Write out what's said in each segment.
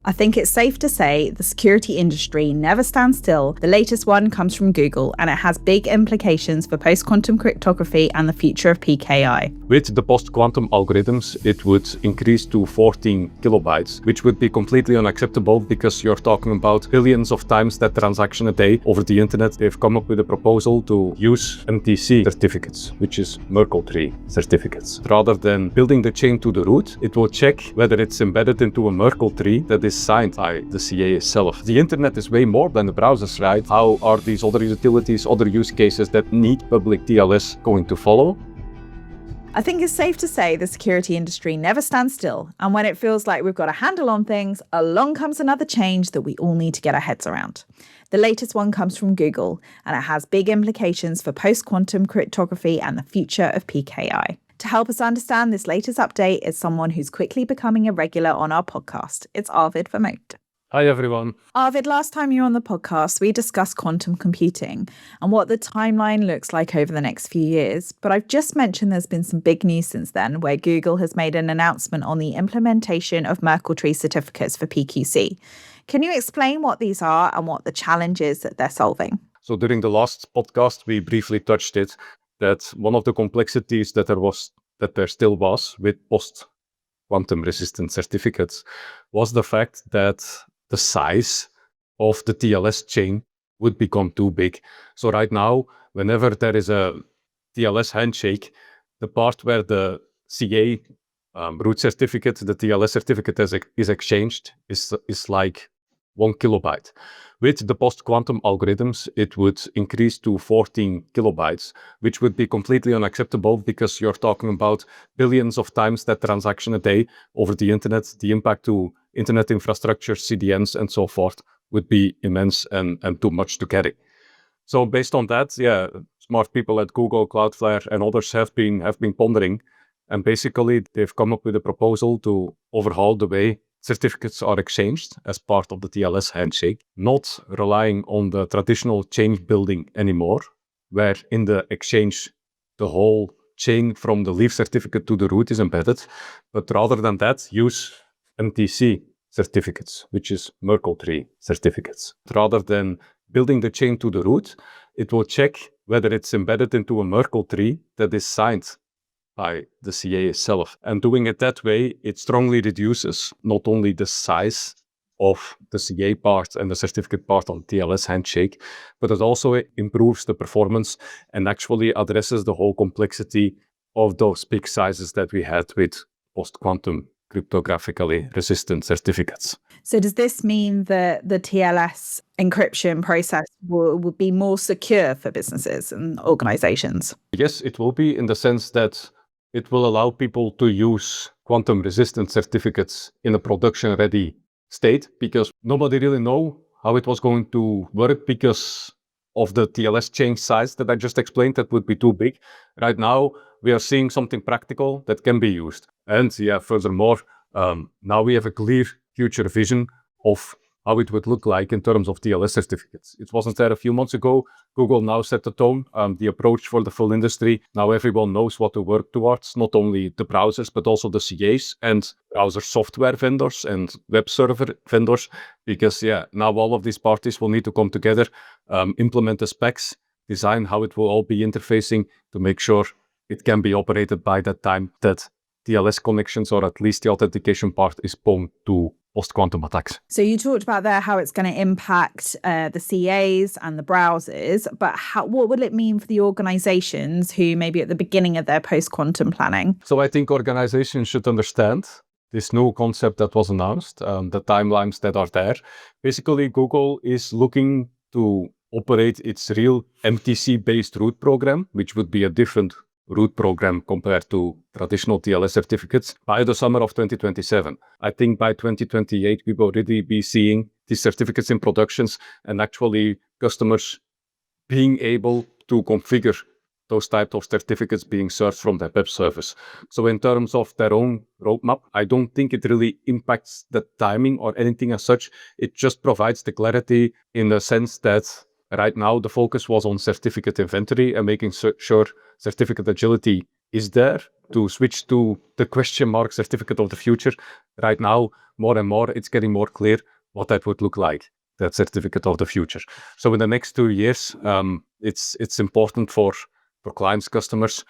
I think it's safe to say the security industry never stands still. The latest one comes from Google, and it has big implications for post-quantum cryptography and the future of PKI. With the post-quantum algorithms, it would increase to 14 kilobytes, which would be completely unacceptable because you're talking about billions of times that transaction a day over the internet. They've come up with a proposal to use MTC certificates, which is Merkle Tree Certificates. Rather than building the chain to the root, it will check whether it's embedded into a Merkle tree that is signed by the CA itself. The internet is way more than the browsers, right? How are these other utilities, other use cases that need public TLS going to follow? I think it's safe to say the security industry never stands still, and when it feels like we've got a handle on things, along comes another change that we all need to get our heads around. The latest one comes from Google, and it has big implications for post-quantum cryptography and the future of PKI. To help us understand this latest update is someone who's quickly becoming a regular on our podcast. It's Arvid Vermote. Hi everyone. Arvid, last time you were on the podcast, we discussed quantum computing and what the timeline looks like over the next few years. But I've just mentioned there's been some big news since then, where Google has made an announcement on the implementation of Merkle Tree Certificates for PQC. Can you explain what these are and what the challenge is that they're solving? So during the last podcast, we briefly touched it, that one of the complexities that there still was with post-quantum resistant certificates was the fact that the size of the TLS chain would become too big. So right now, whenever there is a TLS handshake, the part where the CA root certificate, the TLS certificate is exchanged, is like 1 kilobyte. With the post-quantum algorithms, it would increase to 14 kilobytes, which would be completely unacceptable because you're talking about billions of times that transaction a day over the internet. The impact to internet infrastructure, CDNs, and so forth would be immense and too much to carry. So based on that, smart people at Google, Cloudflare, and others have been pondering, and basically they've come up with a proposal to overhaul the way certificates are exchanged as part of the TLS handshake, not relying on the traditional chain building anymore, where in the exchange the whole chain from the leaf certificate to the root is embedded, but rather than that, use MTC certificates, which is Merkle Tree Certificates. Rather than building the chain to the root, it will check whether it's embedded into a Merkle tree that is signed by the CA itself. And doing it that way, it strongly reduces not only the size of the CA part and the certificate part on TLS handshake, but it also improves the performance and actually addresses the whole complexity of those big sizes that we had with post-quantum cryptographically resistant certificates. So does this mean that the TLS encryption process will be more secure for businesses and organizations? Yes, it will be, in the sense that it will allow people to use quantum resistant certificates in a production-ready state, because nobody really know how it was going to work because of the TLS chain size that I just explained that would be too big. Right now, we are seeing something practical that can be used. And furthermore, now we have a clear future vision of how it would look like in terms of TLS certificates. It wasn't there a few months ago. Google now set the tone, the approach for the full industry. Now everyone knows what to work towards, not only the browsers, but also the CAs and browser software vendors and web server vendors, because now all of these parties will need to come together, implement the specs, design how it will all be interfacing to make sure it can be operated by that time that TLS connections, or at least the authentication part, is prone to post-quantum attacks. So you talked about there how it's going to impact the CAs and the browsers, but what will it mean for the organizations who may be at the beginning of their post-quantum planning? So I think organizations should understand this new concept that was announced, the timelines that are there. Basically, Google is looking to operate its real MTC-based root program, which would be a different root program compared to traditional TLS certificates, by the summer of 2027. I think by 2028, we will already be seeing these certificates in productions and actually customers being able to configure those types of certificates being served from their web service. So in terms of their own roadmap, I don't think it really impacts the timing or anything as such. It just provides the clarity in the sense that right now the focus was on certificate inventory and making sure certificate agility is there to switch to the question mark certificate of the future. Right now, more and more, it's getting more clear what that would look like, that certificate of the future. So in the next 2 years, it's important for clients, customers,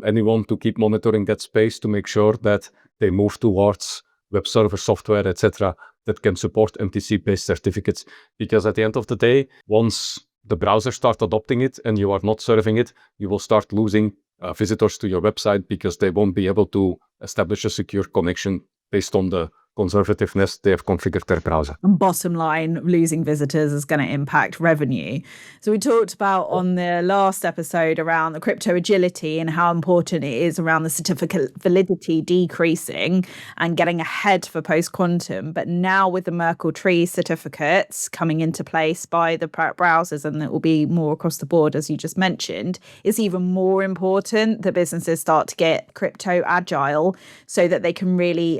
anyone to keep monitoring that space to make sure that they move towards web server software, etc., that can support MTC-based certificates. Because at the end of the day, once the browser start adopting it and you are not serving it, you will start losing visitors to your website because they won't be able to establish a secure connection based on the conservativeness they have configured their browser. And bottom line, losing visitors is going to impact revenue. So we talked about on the last episode around the crypto agility and how important it is around the certificate validity decreasing and getting ahead for post-quantum. But now with the Merkle Tree certificates coming into place by the browsers, and it will be more across the board, as you just mentioned, it's even more important that businesses start to get crypto agile so that they can really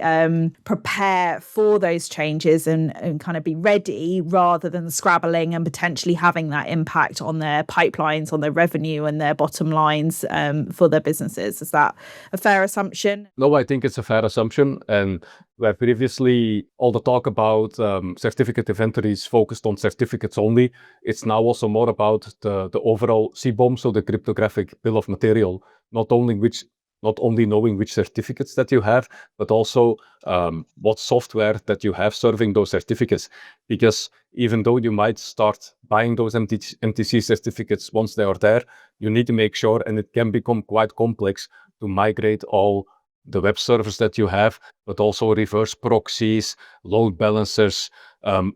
prepare for those changes and kind of be ready rather than scrabbling and potentially having that impact on their pipelines, on their revenue and their bottom lines for their businesses. Is that a fair assumption? No, I think it's a fair assumption. And where previously all the talk about certificate inventories focused on certificates only, it's now also more about the overall CBOM, so the cryptographic bill of material, not only knowing which certificates that you have, but also what software that you have serving those certificates. Because even though you might start buying those MTC certificates once they are there, you need to make sure, and it can become quite complex, to migrate all the web servers that you have, but also reverse proxies, load balancers,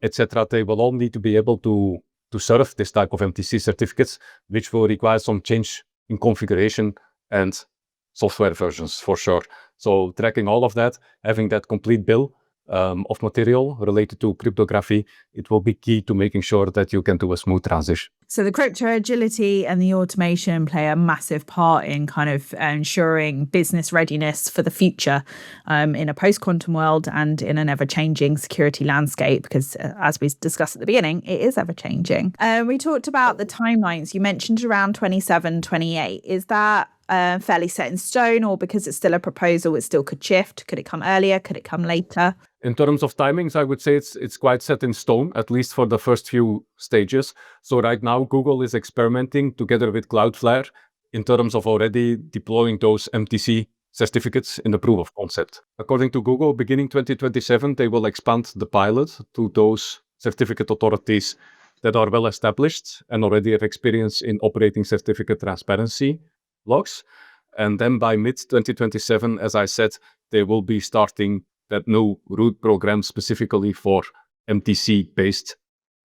etc. They will all need to be able to serve this type of MTC certificates, which will require some change in configuration and software versions for sure. So tracking all of that, having that complete bill of material related to cryptography, it will be key to making sure that you can do a smooth transition. So the crypto agility and the automation play a massive part in kind of ensuring business readiness for the future in a post-quantum world and in an ever-changing security landscape, because as we discussed at the beginning, it is ever-changing. We talked about the timelines. You mentioned around 27, 28. Is that fairly set in stone, or because it's still a proposal, it still could shift? Could it come earlier? Could it come later? In terms of timings, I would say it's quite set in stone, at least for the first few stages. So right now, Google is experimenting together with Cloudflare in terms of already deploying those MTC certificates in the proof of concept. According to Google, beginning 2027, they will expand the pilot to those certificate authorities that are well established and already have experience in operating certificate transparency logs. And then by mid-2027, as I said, they will be starting that new root program specifically for MTC-based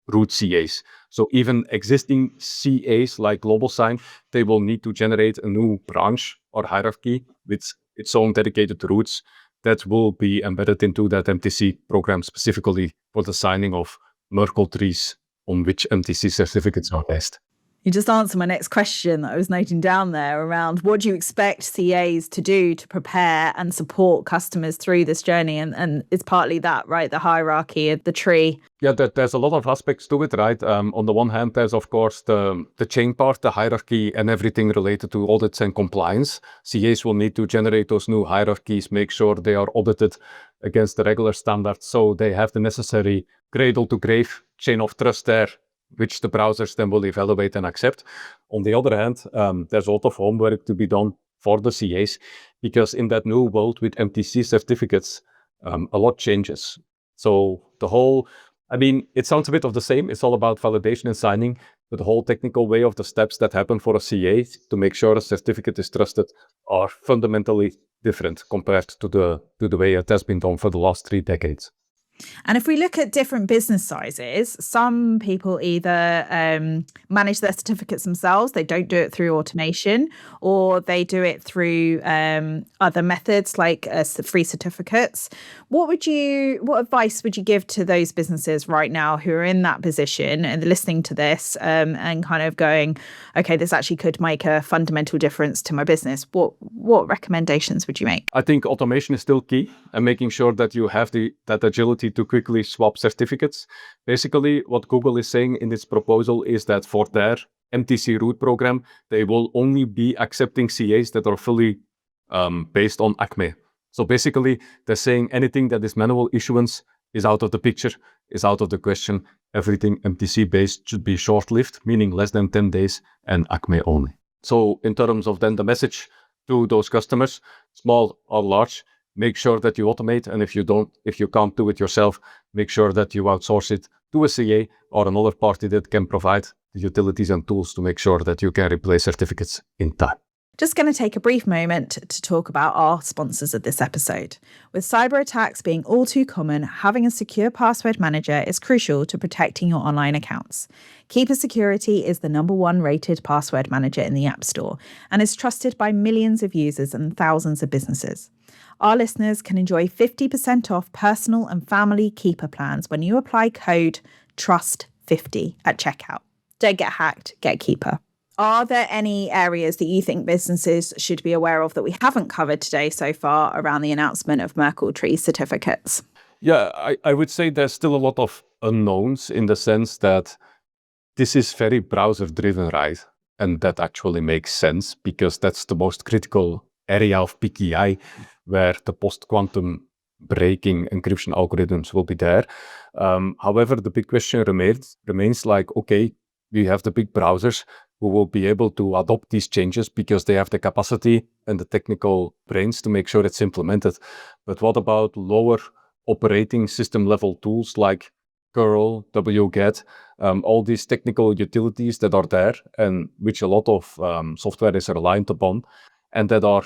root CAs. So even existing CAs like GlobalSign, they will need to generate a new branch or hierarchy with its own dedicated roots that will be embedded into that MTC program specifically for the signing of Merkle trees on which MTC certificates are based. You just answered my next question that I was noting down there around what do you expect CAs to do to prepare and support customers through this journey? And it's partly that, right? The hierarchy of the tree. Yeah, there's a lot of aspects to it, right? On the one hand, there's of course the chain part, the hierarchy and everything related to audits and compliance. CAs will need to generate those new hierarchies, make sure they are audited against the regular standards. So they have the necessary cradle to grave chain of trust there, which the browsers then will evaluate and accept. On the other hand, there's a lot of homework to be done for the CAs, because in that new world with MTC certificates, a lot changes. So the whole, it sounds a bit of the same. It's all about validation and signing, but the whole technical way of the steps that happen for a CA to make sure a certificate is trusted are fundamentally different compared to the way it has been done for the last 3 decades. And if we look at different business sizes, some people either manage their certificates themselves, they don't do it through automation, or they do it through other methods like free certificates. What advice would you give to those businesses right now who are in that position and listening to this and kind of going, okay, this actually could make a fundamental difference to my business? What recommendations would you make? I think automation is still key, and making sure that you have that agility to quickly swap certificates. Basically, what Google is saying in its proposal is that for their MTC root program, they will only be accepting CAs that are fully based on ACME. So basically, they're saying anything that is manual issuance is out of the picture, is out of the question. Everything MTC-based should be short-lived, meaning less than 10 days, and ACME only. So in terms of then the message to those customers, small or large, make sure that you automate, and if you can't do it yourself, make sure that you outsource it to a CA or another party that can provide the utilities and tools to make sure that you can replace certificates in time. Just going to take a brief moment to talk about our sponsors of this episode. With cyber attacks being all too common, having a secure password manager is crucial to protecting your online accounts. Keeper Security is the #1 rated password manager in the App Store and is trusted by millions of users and thousands of businesses. Our listeners can enjoy 50% off personal and family Keeper plans when you apply code TRUST50 at checkout. Don't get hacked, get Keeper. Are there any areas that you think businesses should be aware of that we haven't covered today so far around the announcement of Merkle Tree Certificates? Yeah, I would say there's still a lot of unknowns in the sense that this is very browser-driven, right? And that actually makes sense because that's the most critical area of PKI where the post-quantum breaking encryption algorithms will be there. However, the big question remains like, okay, we have the big browsers who will be able to adopt these changes because they have the capacity and the technical brains to make sure it's implemented. But what about lower operating system level tools like curl, wget, all these technical utilities that are there and which a lot of software is reliant upon and that are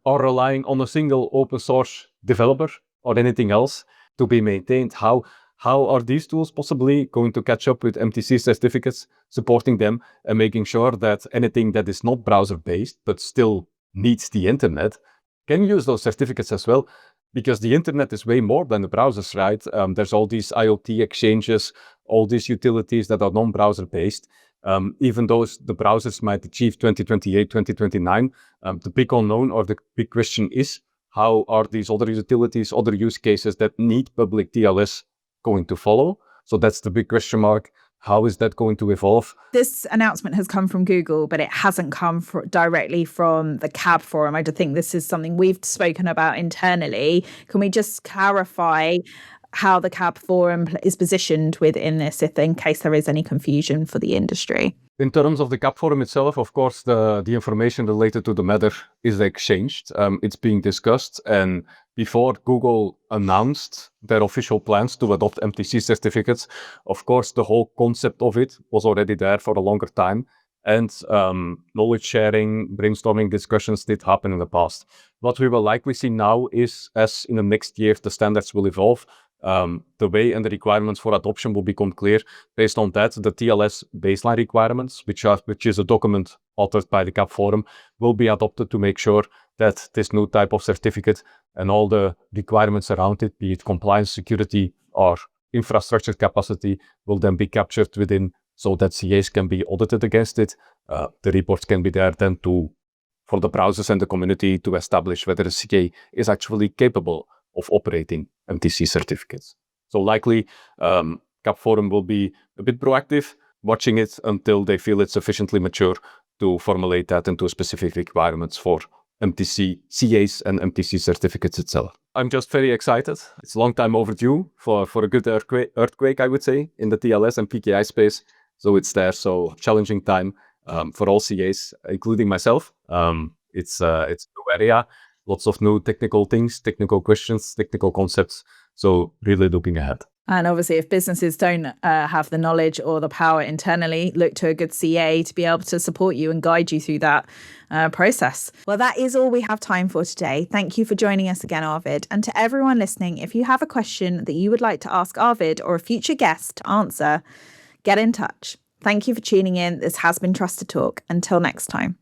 relying on a single open source developer or anything else to be maintained? How are these tools possibly going to catch up with MTC certificates, supporting them and making sure that anything that is not browser-based but still needs the internet can use those certificates as well? Because the internet is way more than the browsers, right? There's all these IoT exchanges, all these utilities that are non-browser based. Even though the browsers might achieve 2028, 2029, the big unknown or the big question is, how are these other utilities, other use cases that need public TLS going to follow? So that's the big question mark. How is that going to evolve? This announcement has come from Google, but it hasn't come directly from the CAB forum. I think this is something we've spoken about internally. Can we just clarify how the CAB forum is positioned within this, in case there is any confusion for the industry? In terms of the CAB forum itself, of course, the information related to the matter is exchanged. It's being discussed. And before Google announced their official plans to adopt MTC certificates, of course, the whole concept of it was already there for a longer time. And knowledge sharing, brainstorming discussions did happen in the past. What we will likely see now is, as in the next year, the standards will evolve. The way and the requirements for adoption will become clear. Based on that, the TLS baseline requirements, which is a document authored by the CAB forum, will be adopted to make sure that this new type of certificate and all the requirements around it, be it compliance, security, or infrastructure capacity, will then be captured within, so that CAs can be audited against it. The reports can be there then for the browsers and the community to establish whether a CA is actually capable of operating MTC certificates. So likely, CAB forum will be a bit proactive, watching it until they feel it's sufficiently mature to formulate that into specific requirements for MTC CAs and MTC certificates itself. I'm just very excited. It's a long time overdue for a good earthquake, I would say, in the TLS and PKI space. So it's there. So challenging time for all CAs, including myself. It's a new area. Lots of new technical things, technical questions, technical concepts. So really looking ahead. And obviously, if businesses don't have the knowledge or the power internally, look to a good CA to be able to support you and guide you through that process. Well, that is all we have time for today. Thank you for joining us again, Arvid. And to everyone listening, if you have a question that you would like to ask Arvid or a future guest to answer, get in touch. Thank you for tuning in. This has been Trust.ID Talk. Until next time.